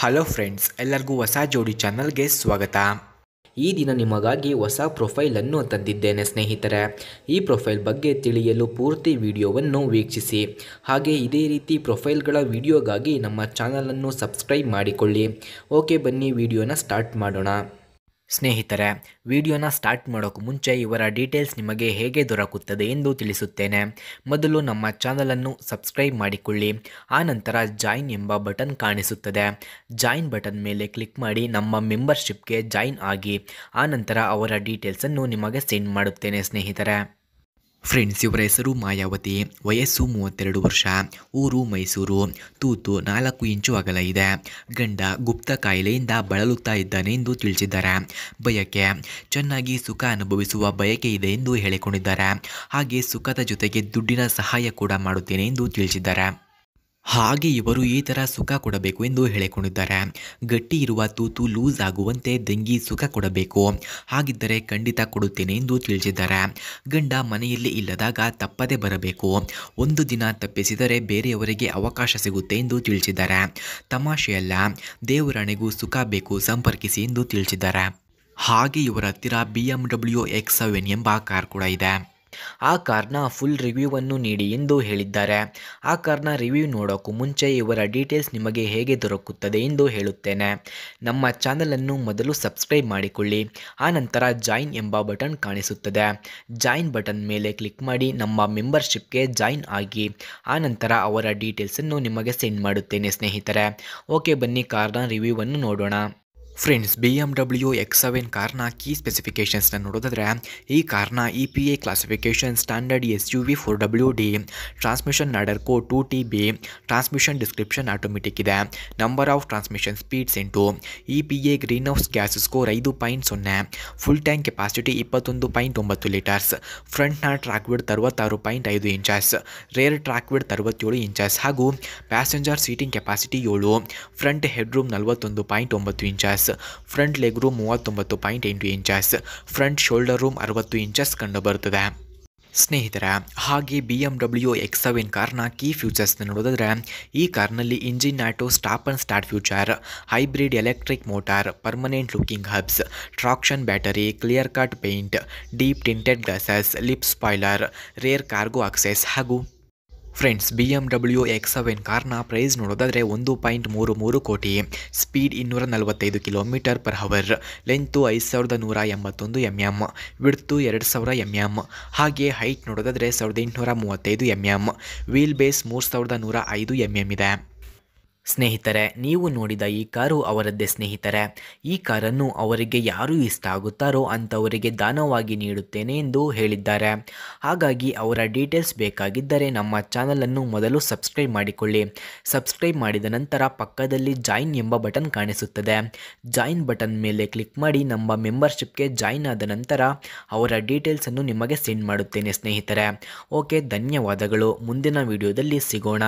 Hello friends, ಎಲ್ಲರಿಗೂ ಹೊಸ ಜೋಡಿ ಚಾನಲ್ಗೆ ಸ್ವಾಗತ. ಈ ದಿನ ನಿಮಗಾಗಿ ಹೊಸ ಪ್ರೊಫೈಲನ್ನು ತಂದಿದ್ದೇನೆ ಸ್ನೇಹಿತರೆ. ಈ ಪ್ರೊಫೈಲ್ ಬಗ್ಗೆ ತಿಳಿಯಲು ಪೂರ್ತಿ ವಿಡಿಯೋವನ್ನು ವೀಕ್ಷಿಸಿ. ಹಾಗೆ ಇದೇ ರೀತಿ ಪ್ರೊಫೈಲ್ಗಳ ವಿಡಿಯೋಗಾಗಿ ನಮ್ಮ ಚಾನಲನ್ನು ಸಬ್ಸ್ಕ್ರೈಬ್ ಮಾಡಿಕೊಳ್ಳಿ. ಓಕೆ, ಬನ್ನಿ ವಿಡಿಯೋನ ಸ್ಟಾರ್ಟ್ ಮಾಡೋಣ. ಸ್ನೇಹಿತರೆ, ವಿಡಿಯೋನ ಸ್ಟಾರ್ಟ್ ಮಾಡೋಕ್ಕೂ ಮುಂಚೆ ಇವರ ಡೀಟೇಲ್ಸ್ ನಿಮಗೆ ಹೇಗೆ ದೊರಕುತ್ತದೆ ಎಂದು ತಿಳಿಸುತ್ತೇನೆ. ಮೊದಲು ನಮ್ಮ ಚಾನಲನ್ನು ಸಬ್ಸ್ಕ್ರೈಬ್ ಮಾಡಿಕೊಳ್ಳಿ. ಆನಂತರ ಜಾಯಿನ್ ಎಂಬ ಬಟನ್ ಕಾಣಿಸುತ್ತದೆ. ಜಾಯಿನ್ ಬಟನ್ ಮೇಲೆ ಕ್ಲಿಕ್ ಮಾಡಿ ನಮ್ಮ ಮೆಂಬರ್ಶಿಪ್ಗೆ ಜಾಯಿನ್ ಆಗಿ. ಆನಂತರ ಅವರ ಡೀಟೇಲ್ಸನ್ನು ನಿಮಗೆ ಸೆಂಡ್ ಮಾಡುತ್ತೇನೆ ಸ್ನೇಹಿತರೆ. ಫ್ರೆಂಡ್ಸ್, ಇವರ ಹೆಸರು ಮಾಯಾವತಿ, ವಯಸ್ಸು 32 ವರ್ಷ, ಊರು ಮೈಸೂರು, ತೂತು 4 ಇಂಚು ಅಗಲ ಇದೆ. ಗಂಡ ಗುಪ್ತ ಕಾಯಿಲೆಯಿಂದ ಬಳಲುತ್ತಾ ಇದ್ದಾನೆ ಎಂದು ತಿಳಿಸಿದ್ದಾರೆ. ಬಯಕೆ ಚೆನ್ನಾಗಿ ಸುಖ ಅನುಭವಿಸುವ ಬಯಕೆ ಇದೆ ಎಂದು ಹೇಳಿಕೊಂಡಿದ್ದಾರೆ. ಹಾಗೆ ಸುಖದ ಜೊತೆಗೆ ದುಡ್ಡಿನ ಸಹಾಯ ಕೂಡ ಮಾಡುತ್ತೇನೆ ಎಂದು ತಿಳಿಸಿದ್ದಾರೆ. ಹಾಗೆ ಇವರು ಈ ಥರ ಸುಖ ಕೊಡಬೇಕು ಎಂದು ಹೇಳಿಕೊಂಡಿದ್ದಾರೆ. ಗಟ್ಟಿ ಇರುವ ತೂತು ಲೂಸ್ ಆಗುವಂತೆ ದಂಗಿ ಸುಖ ಕೊಡಬೇಕು, ಹಾಗಿದ್ದರೆ ಖಂಡಿತ ಕೊಡುತ್ತೇನೆ ಎಂದು ತಿಳಿಸಿದ್ದಾರೆ. ಗಂಡ ಮನೆಯಲ್ಲಿ ಇಲ್ಲದಾಗ ತಪ್ಪದೆ ಬರಬೇಕು, ಒಂದು ದಿನ ತಪ್ಪಿಸಿದರೆ ಬೇರೆಯವರಿಗೆ ಅವಕಾಶ ಸಿಗುತ್ತೆ ಎಂದು ತಿಳಿಸಿದ್ದಾರೆ. ತಮಾಷೆಯಲ್ಲ, ದೇವರಾಣೆಗೂ ಸುಖ ಬೇಕು, ಸಂಪರ್ಕಿಸಿ ಎಂದು ತಿಳಿಸಿದ್ದಾರೆ. ಹಾಗೆ ಇವರ ಹತ್ತಿರ BMW X7 ಎಂಬ ಕಾರ್ ಕೂಡ ಇದೆ. ಆ ಕಾರ್ನ ಫುಲ್ ರಿವ್ಯೂವನ್ನು ನೀಡಿ ಎಂದು ಹೇಳಿದ್ದಾರೆ. ಆ ಕಾರ್ನ ರಿವ್ಯೂ ನೋಡೋಕ್ಕೂ ಮುಂಚೆ ಇವರ ಡೀಟೇಲ್ಸ್ ನಿಮಗೆ ಹೇಗೆ ದೊರಕುತ್ತದೆ ಎಂದು ಹೇಳುತ್ತೇನೆ. ನಮ್ಮ ಚಾನಲನ್ನು ಮೊದಲು ಸಬ್ಸ್ಕ್ರೈಬ್ ಮಾಡಿಕೊಳ್ಳಿ. ಆನಂತರ ಜಾಯಿನ್ ಎಂಬ ಬಟನ್ ಕಾಣಿಸುತ್ತದೆ. ಜಾಯಿನ್ ಬಟನ್ ಮೇಲೆ ಕ್ಲಿಕ್ ಮಾಡಿ ನಮ್ಮ ಮೆಂಬರ್ಶಿಪ್ಗೆ ಜಾಯಿನ್ ಆಗಿ. ಆನಂತರ ಅವರ ಡೀಟೇಲ್ಸನ್ನು ನಿಮಗೆ ಸೆಂಡ್ ಮಾಡುತ್ತೇನೆ ಸ್ನೇಹಿತರೆ. ಓಕೆ, ಬನ್ನಿ ಕಾರ್ನ ರಿವ್ಯೂವನ್ನು ನೋಡೋಣ. ಫ್ರೆಂಡ್ಸ್, BMW X7 ಕಾರ್ನ ಕೀ ಸ್ಪೆಸಿಫಿಕೇಷನ್ಸ್ನ ನೋಡೋದಾದರೆ, ಈ ಕಾರ್ನ EPA classification standard SUV 4WD, transmission ladder code 2TB, transmission description automatic ಇದೆ. Number of transmission speeds 8, EPA green house gas score 5.0, full tank capacity 21.9 litres, ಫ್ರಂಟ್ನ track width 66.5 inches, rear track width 67 inches ಹಾಗೂ passenger seating capacity 7, front head room 41.9 inches, front leg room 39.8 inches, front shoulder room 60 inches ಕಂಡುಬರುತ್ತದೆ ಸ್ನೇಹಿತರೆ. ಹಾಗೆ BMW X7 ಕಾರ್ನ key ಫ್ಯೂಚರ್ಸ್ನ ನೋಡೋದಾದರೆ, ಈ ಕಾರ್ನಲ್ಲಿ engine auto stop and start future, hybrid electric motor, permanent looking hubs, traction battery, clear cut paint, deep tinted glasses, lip spoiler, rear cargo access ಹಾಗೂ friends, BMW X7 ಕಾರ್ನ price ನೋಡೋದಾದರೆ 1.33 ಕೋಟಿ, speed 245 km/h, length 5181 mm, width 2000 mm, ಹಾಗೆ height ನೋಡೋದಾದರೆ 1835 mm, wheel base 3105 mm ಇದೆ. ಸ್ನೇಹಿತರೆ, ನೀವು ನೋಡಿದ ಈ ಕಾರು ಅವರದ್ದೇ ಸ್ನೇಹಿತರೆ. ಈ ಕಾರನ್ನು ಅವರಿಗೆ ಯಾರು ಇಷ್ಟ ಆಗುತ್ತಾರೋ ಅಂಥವರಿಗೆ ದಾನವಾಗಿ ನೀಡುತ್ತೇನೆ ಎಂದು ಹೇಳಿದ್ದಾರೆ. ಹಾಗಾಗಿ ಅವರ ಡೀಟೇಲ್ಸ್ ಬೇಕಾಗಿದ್ದರೆ ನಮ್ಮ ಚಾನಲನ್ನು ಮೊದಲು ಸಬ್ಸ್ಕ್ರೈಬ್ ಮಾಡಿಕೊಳ್ಳಿ. ಸಬ್ಸ್ಕ್ರೈಬ್ ಮಾಡಿದ ನಂತರ ಪಕ್ಕದಲ್ಲಿ ಜಾಯಿನ್ ಎಂಬ ಬಟನ್ ಕಾಣಿಸುತ್ತದೆ. ಜಾಯಿನ್ ಬಟನ್ ಮೇಲೆ ಕ್ಲಿಕ್ ಮಾಡಿ ನಮ್ಮ ಮೆಂಬರ್ಶಿಪ್ಗೆ ಜಾಯಿನ್ ಆದ ನಂತರ ಅವರ ಡೀಟೇಲ್ಸನ್ನು ನಿಮಗೆ ಸೆಂಡ್ ಮಾಡುತ್ತೇನೆ ಸ್ನೇಹಿತರೆ. ಓಕೆ, ಧನ್ಯವಾದಗಳು. ಮುಂದಿನ ವಿಡಿಯೋದಲ್ಲಿ ಸಿಗೋಣ.